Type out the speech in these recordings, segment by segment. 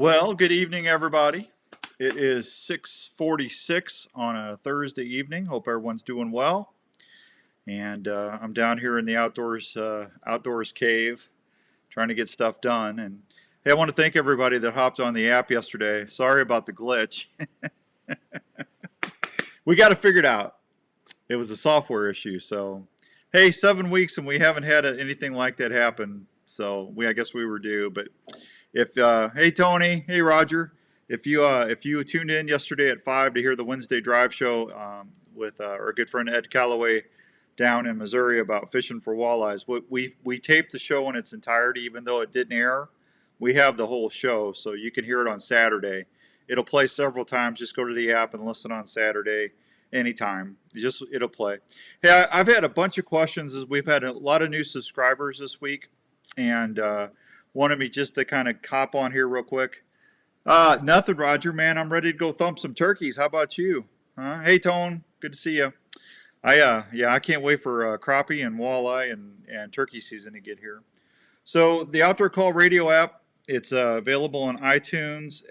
Well, good evening, everybody. It is 6:46 on a Thursday evening. Hope everyone's doing well. And I'm down here in the outdoors cave, trying to get stuff done. And hey, I want to thank everybody that hopped on the app yesterday. Sorry about the glitch. We got it figured out. It was a software issue. So, hey, 7 weeks and we haven't had anything like that happen. So I guess we were due. But if hey Tony, hey Roger, if you tuned in yesterday at 5 to hear the Wednesday Drive show with our good friend Ed Calloway down in Missouri about fishing for walleyes, we taped the show in its entirety, even though it didn't air. We have the whole show, so you can hear it on Saturday. It'll play several times. Just go to the app and listen on Saturday anytime. It'll play. Hey, I've had a bunch of questions as we've had a lot of new subscribers this week, and wanted me just to kind of cop on here real quick. Nothing, Roger, man. I'm ready to go thump some turkeys. How about you? Hey, Tone. Good to see you. I can't wait for crappie and walleye and turkey season to get here. So the Outdoor Call Radio app, it's available on iTunes,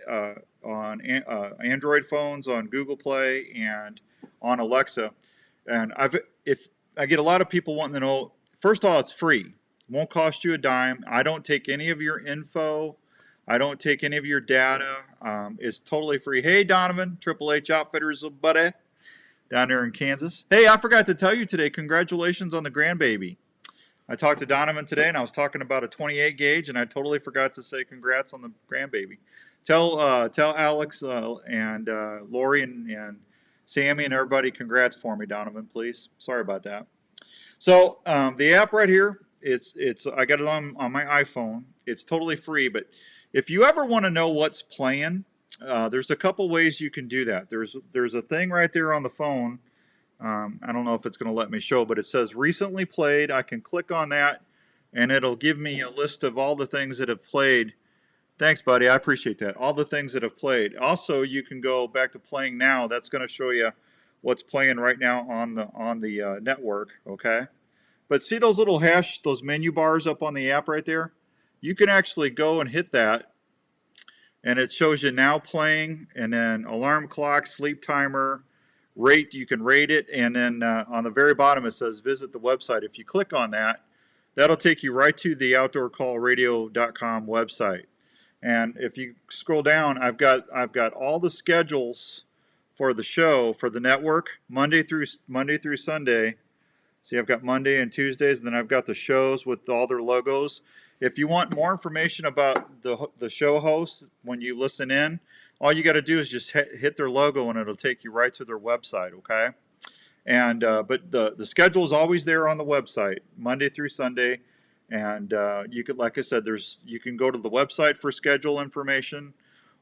on Android phones, on Google Play, and on Alexa. And if I get a lot of people wanting to know, first of all, it's free. Won't cost you a dime. I don't take any of your info. I don't take any of your data. It's totally free. Hey, Donovan, Triple H Outfitters, buddy, down there in Kansas. Hey, I forgot to tell you today, congratulations on the grandbaby. I talked to Donovan today, and I was talking about a 28 gauge, and I totally forgot to say congrats on the grandbaby. Tell Alex and Lori and Sammy and everybody congrats for me, Donovan, please. Sorry about that. So the app right here, I got it on my iPhone. It's totally free, but if you ever want to know what's playing, there's a couple ways you can do that. There's a thing right there on the phone. I don't know if it's going to let me show, but it says recently played. I can click on that, and it'll give me a list of all the things that have played. Thanks, buddy. I appreciate that. All the things that have played. Also, you can go back to playing now. That's going to show you what's playing right now on the network. Okay. But see those little those menu bars up on the app right there? You can actually go and hit that, and it shows you now playing, and then alarm clock, sleep timer, rate. You can rate it, and then on the very bottom it says visit the website. If you click on that, that'll take you right to the outdoorcallradio.com website. And if you scroll down, I've got all the schedules for the show for the network Monday through Sunday. See, I've got Monday and Tuesdays, and then I've got the shows with all their logos. If you want more information about the show hosts when you listen in, all you got to do is just hit their logo, and it'll take you right to their website. Okay, and but the schedule is always there on the website, Monday through Sunday, and you could, like I said, you can go to the website for schedule information,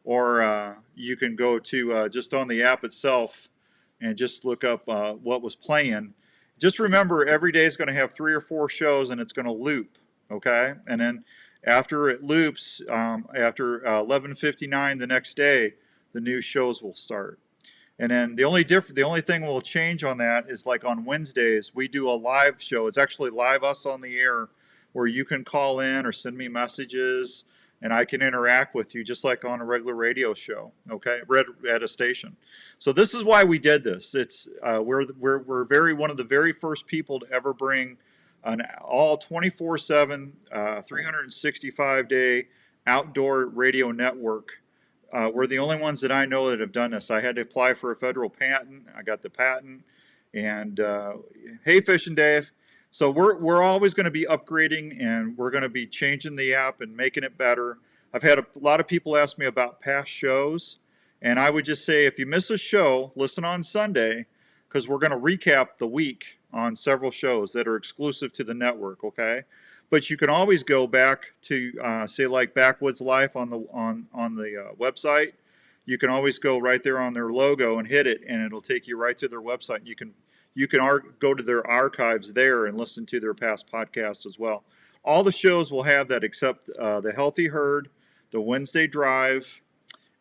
or you can go to just on the app itself and just look up what was playing. Just remember, every day is going to have 3 or 4 shows, and it's going to loop, okay? And then after it loops, after 11:59 the next day, the new shows will start. And then the only thing we'll change on that is, like on Wednesdays, we do a live show. It's actually live us on the air, where you can call in or send me messages, and I can interact with you just like on a regular radio show, okay, at a station. So this is why we did this. It's we're one of the very first people to ever bring an all 24/7, 365-day outdoor radio network. We're the only ones that I know that have done this. I had to apply for a federal patent. I got the patent, and hey, Fishing Dave. So we're always going to be upgrading, and we're going to be changing the app and making it better. I've had a lot of people ask me about past shows, and I would just say, if you miss a show, listen on Sunday, because we're going to recap the week on several shows that are exclusive to the network, okay? But you can always go back to say, like Backwoods Life on the website. You can always go right there on their logo and hit it, and it'll take you right to their website. You can go to their archives there and listen to their past podcasts as well. All the shows will have that, except the Healthy Herd, the Wednesday Drive,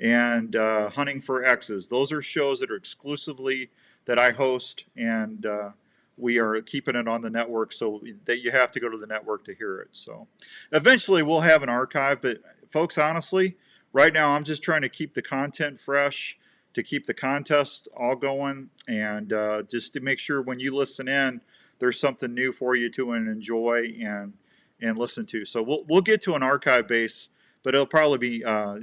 and Hunting for X's. Those are shows that are exclusively that I host, and we are keeping it on the network, so that you have to go to the network to hear it. So eventually we'll have an archive, but folks, honestly, right now I'm just trying to keep the content fresh, to keep the contest all going, and just to make sure when you listen in, there's something new for you to enjoy and listen to. So we'll get to an archive base, but it'll probably be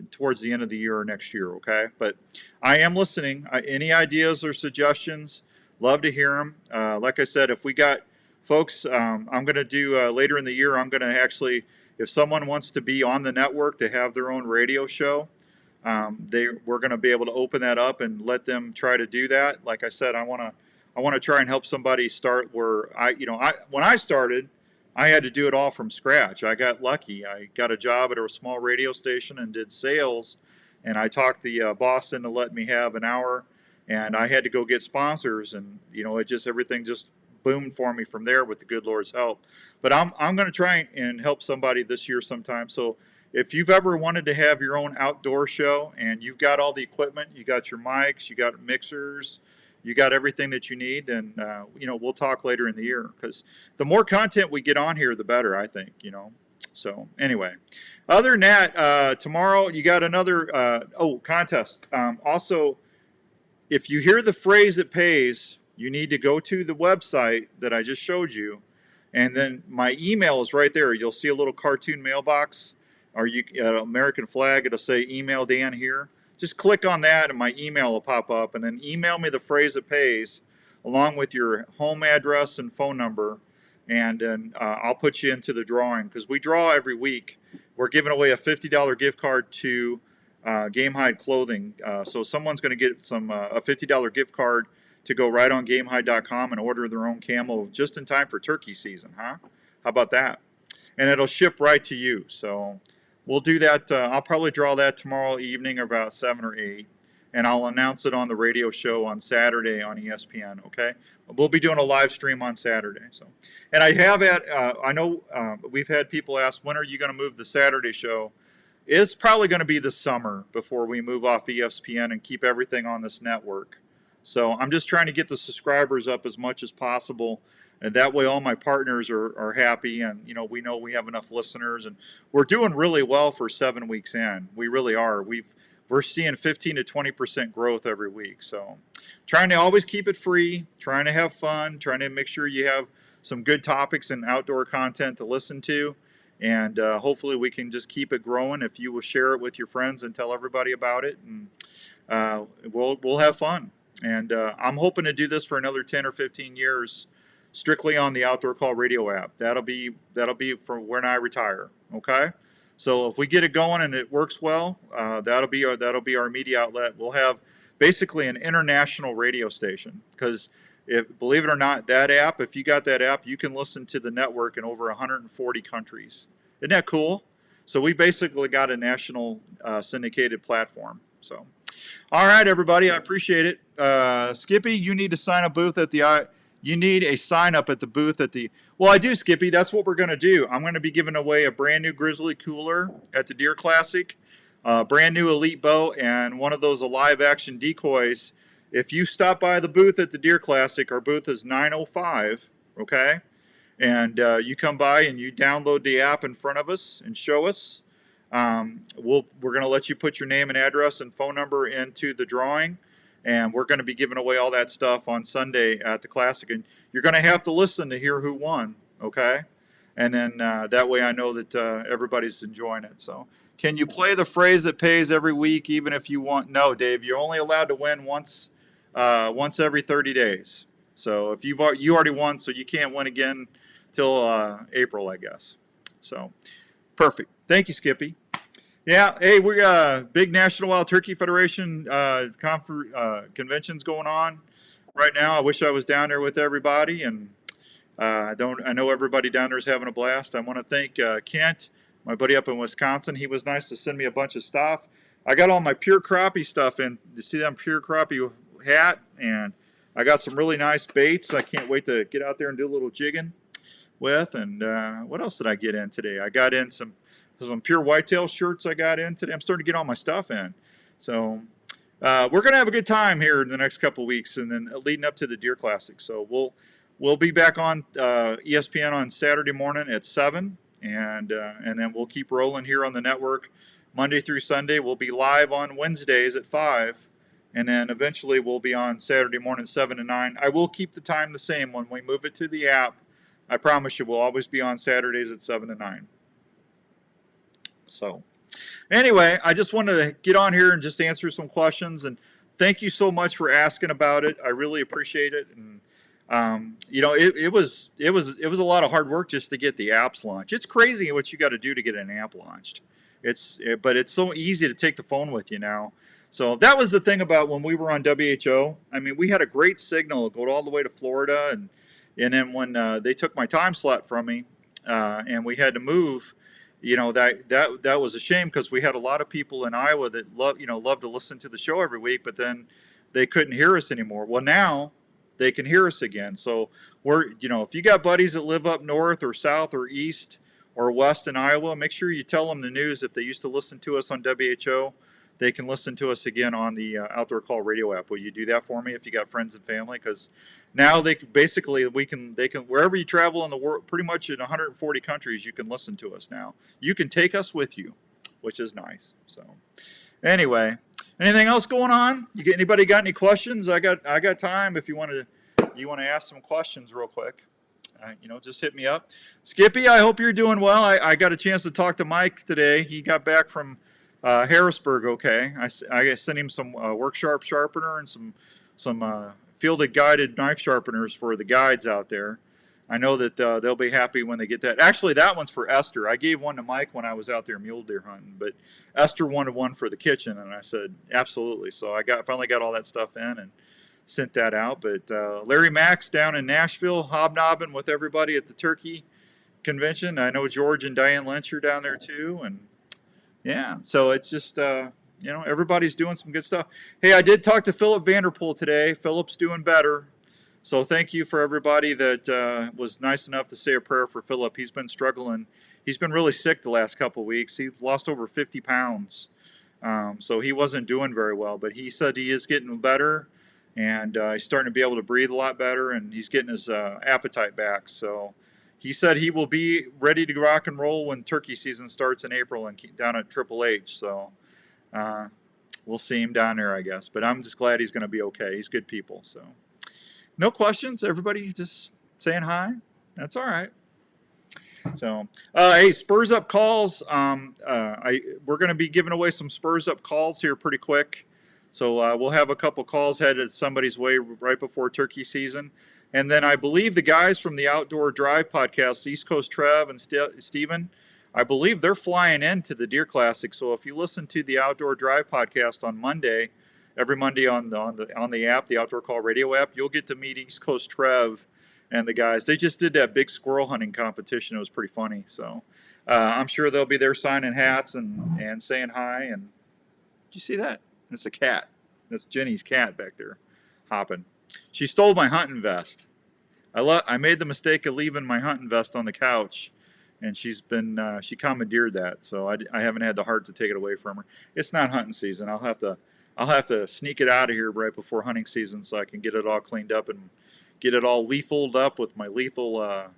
towards the end of the year or next year. Okay, but I am listening. Any ideas or suggestions? Love to hear them. Like I said, if we got folks, I'm going to do later in the year. I'm going to actually, if someone wants to be on the network to have their own radio show, we're going to be able to open that up and let them try to do that. Like I said, I want to try and help somebody start where when I started, I had to do it all from scratch. I got lucky. I got a job at a small radio station and did sales, and I talked the boss into letting me have an hour, and I had to go get sponsors, and everything just boomed for me from there with the good Lord's help. But I'm going to try and help somebody this year sometime. So if you've ever wanted to have your own outdoor show and you've got all the equipment, you got your mics, you got mixers, you got everything that you need, and we'll talk later in the year, because the more content we get on here, the better, I think. So anyway, other than that, tomorrow you got another contest. Also, if you hear the phrase that pays, you need to go to the website that I just showed you, and then my email is right there. You'll see a little cartoon mailbox, or American flag. It'll say email Dan here. Just click on that and my email will pop up, and then email me the phrase that pays along with your home address and phone number, and then I'll put you into the drawing, because we draw every week. We're giving away a $50 gift card to Gamehide Clothing. So someone's going to get a $50 gift card to go right on Gamehide.com and order their own camo just in time for turkey season, huh? How about that? And it'll ship right to you. So we'll do that. I'll probably draw that tomorrow evening about 7 or 8, and I'll announce it on the radio show on Saturday on ESPN. Okay, we'll be doing a live stream on Saturday. So, and I have I know we've had people ask, when are you going to move the Saturday show? It's probably going to be this summer before we move off ESPN and keep everything on this network. So I'm just trying to get the subscribers up as much as possible, and that way all my partners are happy, and we know we have enough listeners, and we're doing really well for 7 weeks in. We really are. We're seeing 15 to 20% growth every week. So trying to always keep it free, trying to have fun, trying to make sure you have some good topics and outdoor content to listen to, and hopefully we can just keep it growing if you will share it with your friends and tell everybody about it, and we'll have fun. And I'm hoping to do this for another 10 or 15 years, strictly on the Outdoor Call Radio app. That'll be for when I retire. Okay, so if we get it going and it works well, that'll be our media outlet. We'll have basically an international radio station, because believe it or not, that app, if you got that app, you can listen to the network in over 140 countries. Isn't that cool? So we basically got a national syndicated platform. So, all right, everybody, I appreciate it. Skippy, you need to sign a booth at the. You need a sign up at the booth at the. Well, I do, Skippy. That's what we're going to do. I'm going to be giving away a brand new Grizzly cooler at the Deer Classic, brand new Elite bow, and one of those live action decoys. If you stop by the booth at the Deer Classic, our booth is 905. Okay, and you come by and you download the app in front of us and show us. We're going to let you put your name and address and phone number into the drawing, and we're going to be giving away all that stuff on Sunday at the Classic, and you're going to have to listen to hear who won, okay? And then that way I know that everybody's enjoying it. So can you play the phrase that pays every week, even if you want? No, Dave, you're only allowed to win once every 30 days. So if you already won, so you can't win again till April, I guess. So perfect. Thank you, Skippy. Yeah, hey, we got big National Wild Turkey Federation conventions going on right now. I wish I was down there with everybody, and I know everybody down there is having a blast. I want to thank Kent, my buddy up in Wisconsin. He was nice to send me a bunch of stuff. I got all my Pure Crappie stuff in. You see that Pure Crappie hat, and I got some really nice baits. I can't wait to get out there and do a little jigging with. And what else did I get in today? I got in some Pure Whitetail shirts I got in today. I'm starting to get all my stuff in. So we're going to have a good time here in the next couple of weeks, and then leading up to the Deer Classic. So we'll be back on ESPN on Saturday morning at 7, and then we'll keep rolling here on the network Monday through Sunday. We'll be live on Wednesdays at 5. And then eventually we'll be on Saturday morning 7 to 9. I will keep the time the same when we move it to the app. I promise you we'll always be on Saturdays at 7 to 9. So anyway, I just wanted to get on here and just answer some questions. And thank you so much for asking about it. I really appreciate it. And it was a lot of hard work just to get the apps launched. It's crazy what you got to do to get an app launched. But it's so easy to take the phone with you now. So that was the thing about when we were on WHO. I mean, we had a great signal go all the way to Florida, and then when they took my time slot from me, and we had to move, that was a shame because we had a lot of people in Iowa that love to listen to the show every week, but then they couldn't hear us anymore. Well, now they can hear us again. So if you got buddies that live up north or south or east or west in Iowa, make sure you tell them the news. If they used to listen to us on WHO, they can listen to us again on the Outdoor Call radio app. Will you do that for me if you got friends and family? Because now they can wherever you travel in the world, pretty much in 140 countries, you can listen to us now. You can take us with you, which is nice. So anyway, anything else going on? Anybody got any questions? I got time if you want to ask some questions real quick. Just hit me up. Skippy, I hope you're doing well. I got a chance to talk to Mike today. He got back from Harrisburg, okay. I sent him some work sharpener and some fielded guided knife sharpeners for the guides out there. I know that they'll be happy when they get that. Actually, that one's for Esther. I gave one to Mike when I was out there mule deer hunting, but Esther wanted one for the kitchen, and I said absolutely. So I finally got all that stuff in and sent that out. But Larry Max down in Nashville, hobnobbing with everybody at the turkey convention. I know George and Diane Lynch are down there too, and yeah, so it's just, everybody's doing some good stuff. Hey, I did talk to Philip Vanderpool today. Philip's doing better. So thank you for everybody that was nice enough to say a prayer for Philip. He's been struggling. He's been really sick the last couple of weeks. He lost over 50 pounds. So he wasn't doing very well, but he said he is getting better, and he's starting to be able to breathe a lot better, and he's getting his appetite back. So he said he will be ready to rock and roll when turkey season starts in April and down at Triple H. So we'll see him down there, I guess. But I'm just glad he's going to be okay. He's good people. So no questions. Everybody just saying hi. That's all right. So hey, Spurs Up calls. We're going to be giving away some Spurs Up calls here pretty quick. So we'll have a couple calls headed somebody's way right before turkey season. And then I believe the guys from the Outdoor Drive podcast, East Coast Trev and Steven, I believe they're flying into the Deer Classic. So if you listen to the Outdoor Drive podcast on Monday, every Monday on the app, the Outdoor Call radio app, you'll get to meet East Coast Trev and the guys. They just did that big squirrel hunting competition. It was pretty funny. So I'm sure they'll be there signing hats and saying hi. And did you see that? That's a cat. That's Jenny's cat back there hopping. She stole my hunting vest. I made the mistake of leaving my hunting vest on the couch, and she commandeered that. So I haven't had the heart to take it away from her. It's not hunting season. I'll have to sneak it out of here right before hunting season so I can get it all cleaned up and get it all lethaled up with my lethal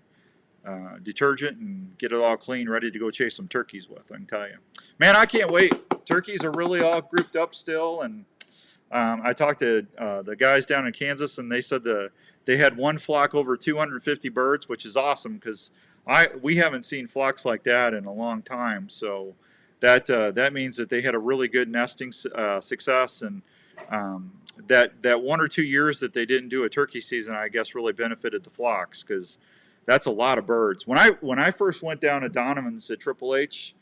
detergent and get it all clean, ready to go chase some turkeys with. I can tell you, man, I can't wait. Turkeys are really all grouped up still, and I talked to the guys down in Kansas, and they said they had one flock over 250 birds, which is awesome because we haven't seen flocks like that in a long time. So that means that they had a really good nesting success, and that 1 or 2 years that they didn't do a turkey season, I guess, really benefited the flocks because that's a lot of birds. When I first went down to Donovan's at Triple H,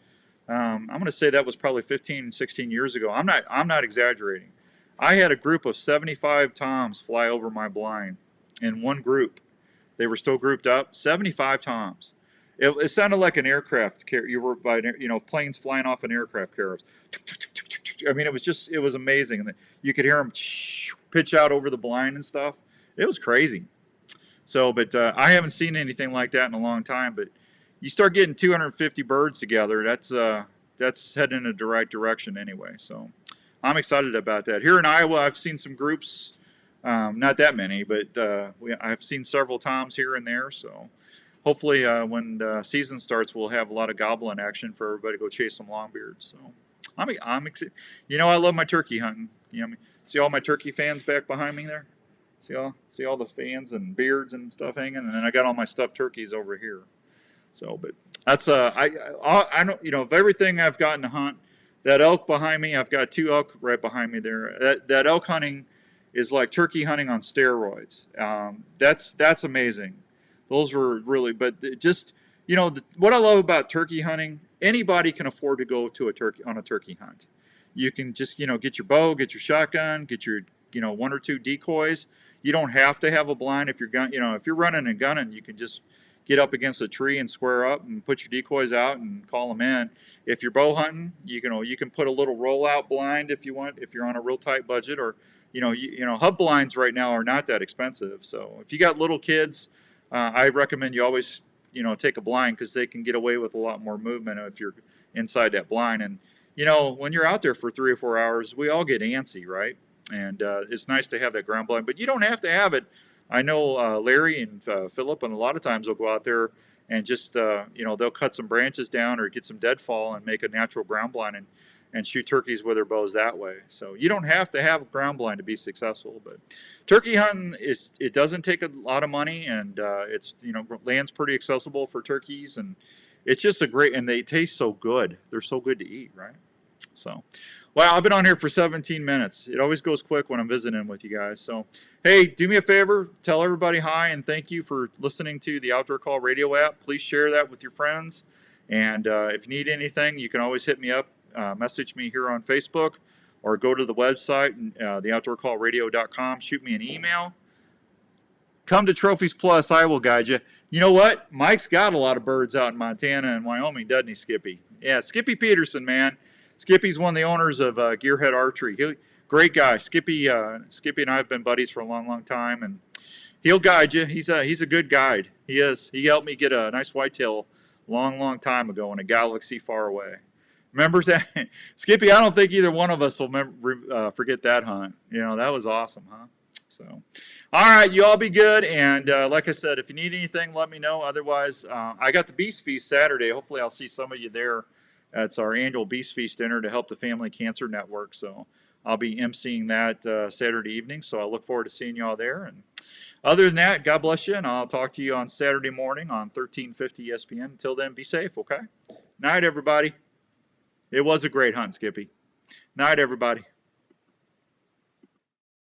I'm going to say that was probably 15, 16 years ago. I'm not exaggerating. I had a group of 75 toms fly over my blind in one group. They were still grouped up. 75 toms. It sounded like an aircraft carrier. You were by planes flying off an aircraft carrier. I mean, it was amazing. And you could hear them pitch out over the blind and stuff. It was crazy. So, but I haven't seen anything like that in a long time. But you start getting 250 birds together, that's heading in the right direction anyway. So I'm excited about that. Here in Iowa, I've seen some groups, not that many, but I've seen several toms here and there. So hopefully when the season starts, we'll have a lot of gobbling action for everybody to go chase some longbeards. So I'm excited. You know, I love my turkey hunting. You know, see all my turkey fans back behind me there. See all the fans and beards and stuff hanging, and then I got all my stuffed turkeys over here. So, but that's I don't, you know, of everything I've gotten to hunt, that elk behind me, I've got 2 elk right behind me there. That elk hunting is like turkey hunting on steroids. That's amazing. Those were really, but just, you know, what I love about turkey hunting, anybody can afford to go to a turkey hunt. You can just, you know, get your bow, get your shotgun, get your, you know, 1 or 2 decoys. You don't have to have a blind if you're gun, you know, if you're running and gunning, you can just get up against a tree and square up and put your decoys out and call them in. If you're bow hunting, you can put a little rollout blind if you want, if you're on a real tight budget, or you know, hub blinds right now are not that expensive. So if you got little kids, I recommend you always, you know, take a blind, because they can get away with a lot more movement if you're inside that blind. And you know, when you're out there for 3 or 4 hours, we all get antsy, right? And it's nice to have that ground blind, but you don't have to have it. I know Larry and Philip, and a lot of times they'll go out there and just, you know, they'll cut some branches down or get some deadfall and make a natural ground blind and shoot turkeys with their bows that way. So you don't have to have a ground blind to be successful. But turkey hunting it doesn't take a lot of money, and it's, you know, land's pretty accessible for turkeys, and it's just and they taste so good. They're so good to eat, right? So, wow, I've been on here for 17 minutes. It always goes quick when I'm visiting with you guys. So, hey, do me a favor, tell everybody hi, and thank you for listening to the Outdoor Call radio app. Please share that with your friends. And if you need anything, you can always hit me up, message me here on Facebook, or go to the website, theoutdoorcallradio.com, shoot me an email. Come to Trophies Plus, I will guide you. You know what? Mike's got a lot of birds out in Montana and Wyoming, doesn't he, Skippy? Yeah, Skippy Peterson, man. Skippy's one of the owners of Gearhead Archery. Great guy. Skippy and I have been buddies for a long, long time, and he'll guide you. He's a good guide. He is. He helped me get a nice whitetail long, long time ago in a galaxy far away. Remember that? Skippy, I don't think either one of us will forget that hunt. You know, that was awesome, huh? So, all right, you all be good. And like I said, if you need anything, let me know. Otherwise, I got the Beast Feast Saturday. Hopefully I'll see some of you there. It's our annual Beast Feast dinner to help the Family Cancer Network. So I'll be emceeing that Saturday evening. So I look forward to seeing you all there. And other than that, God bless you. And I'll talk to you on Saturday morning on 1350 ESPN. Until then, be safe, okay? Night, everybody. It was a great hunt, Skippy. Night, everybody.